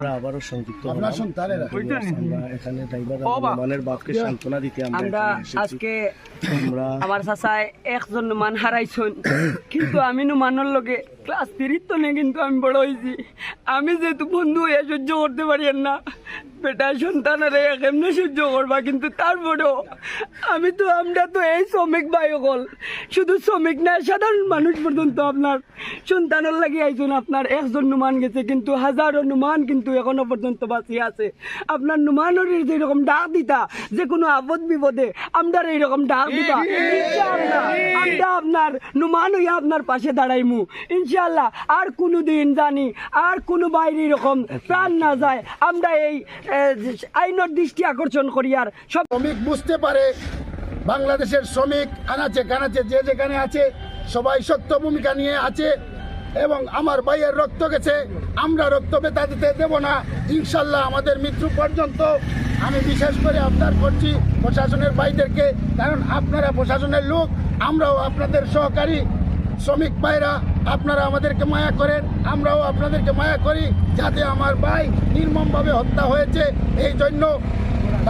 আবারও সংযুক্ত আমরা এখানে ড্রাইভারের বাপকে সান্ত্বনা দিতে আমরা আজকে আমার চাচায় একজন নুমান হারাইছেন, কিন্তু আমি নুমানের লগে ক্লাস 3 তো নেই, কিন্তু আমি বড় হয়েছি। আমি যেহেতু বন্ধু হয়ে সহ্য করতে পারি না, বেটা সন্তানের কেমনে সহ্য করবা, কিন্তু তারপরেও আমি তো আমরা তো এই শ্রমিক ভাই হল, শুধু শ্রমিক না সাধারণ মানুষ পর্যন্ত আপনার সন্তানের লাগে আইছেন। আপনার একজন নুমান গেছে, কিন্তু হাজারো নুমান কিন্তু এখনো পর্যন্ত বাঁচিয়ে আছে। আপনার নুমানের যেরকম ডাক দিতা যে কোনো আপদ বিপদে আমরা এইরকম ডাক দিতা, ইনশাআল্লাহ আমরা আপনার নুমান হইয়া আপনার পাশে দাঁড়াইমু ইনশাআল্লাহ। আর কোনো দিন জানি আর কোনো বাইরে এরকম প্রাণ না যায়, আমরা এই আইনের দৃষ্টি আকর্ষণ করি। আর সব শ্রমিক বুঝতে পারে বাংলাদেশের শ্রমিক আনাচে কানাচে যে যেখানে আছে সবাই সত্য ভূমিকা নিয়ে আছে, এবং আমার ভাইয়ের রক্ত গেছে, আমরা রক্ত বেতা দিতে দেব না ইনশাল্লাহ আমাদের মৃত্যু পর্যন্ত। আমি বিশেষ করে আবদার করছি প্রশাসনের ভাইদেরকে, কারণ আপনারা প্রশাসনের লোক, আমরাও আপনাদের সহকারী শ্রমিক ভাইরা, আপনারা আমাদেরকে মায়া করেন, আমরাও আপনাদেরকে মায়া করি। যাতে আমার ভাই নির্মমভাবে হত্যা হয়েছে, এই জন্য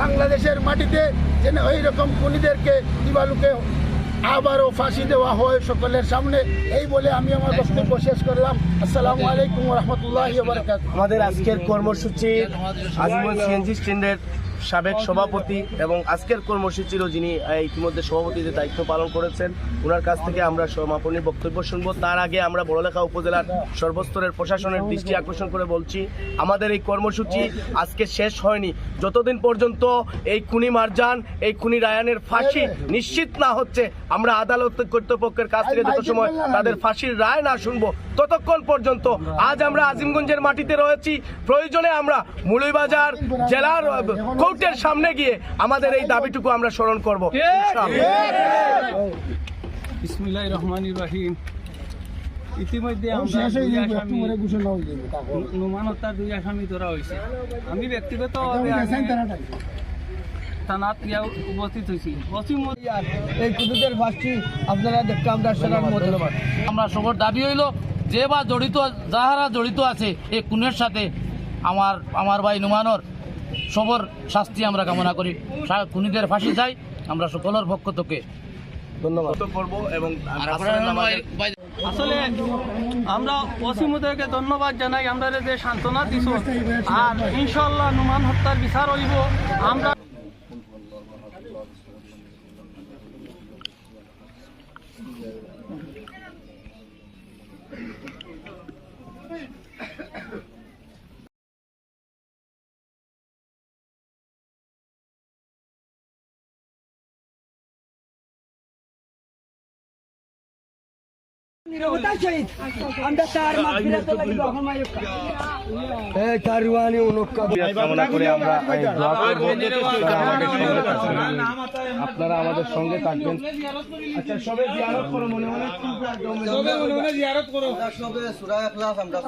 বাংলাদেশের মাটিতে যেন ওই রকম খুনিদেরকে দিবালুকে আবারও ফাঁসি দেওয়া হয় সকলের সামনে। এই বলে আমি আমার বক্তব্য শেষ করলাম। আসসালামু আলাইকুম ওয়া রাহমাতুল্লাহি ওয়া বারাকাতুহু। আমাদের আজকের কর্মসূচি আজমল সিএনজি স্ট্যান্ডের সাবেক সভাপতি এবং আজকের কর্মসূচিরও যিনি ইতিমধ্যে সভাপতির দায়িত্ব পালন করেছেন, ওনার কাছ থেকে আমরা সমাপনী বক্তব্য শুনবো। তার আগে আমরা বড়লেখা উপজেলার সর্বস্তরের প্রশাসনের দৃষ্টি আকর্ষণ করে বলছি, আমাদের এই কর্মসূচি আজকে শেষ হয়নি যতদিন পর্যন্ত এই খুনি মারজান, এই খুনি রায়ানের ফাঁসি নিশ্চিত না হচ্ছে, আমরা আদালত কর্তৃপক্ষের কাছ থেকে যত সময় তাদের ফাঁসির রায় না শুনবো ততক্ষণ পর্যন্ত। আজ আমরা আজিমগঞ্জের মাটিতে রয়েছি, প্রয়োজনে আমরা মুলুইবাজার জেলার কোর্টের সামনে গিয়ে আমাদের এই দাবিটুকু আমরা স্মরণ করব। বিসমিল্লাহির রহমানির রহিম। ইতিমধ্যে নুমান হত্যার 2 আসামি ধরা হয়েছে। আমি ব্যক্তিগতভাবে থানাত উপস্থিত হয়েছি। এই কুতুদের ফাঁসি আপনারা দেখতে আমরা ধন্যবাদ। আমরা সবার দাবি হইল যে বা জড়িত যাহারা জড়িত আছে এই খুনের সাথে আমার ভাই নুমানোর সবর শাস্তি আমরা কামনা করি। খুনিদের ফাঁসি চাই আমরা সকলের পক্ষ থেকে ধন্যবাদ করবো। এবং আসলে আমরা ওসিমুদেরকে ধন্যবাদ জানাই, আমরা যে সান্ত্বনা দিছ, আর ইনশাল্লাহ নুমান হত্যার বিচার হইব। আমরা আপনারা আমাদের সঙ্গে থাকবেন। আচ্ছা, সবে জিয়ারত করো, মনে মনে জিয়ারত করো, সবে সূরা ইখলাস আমরা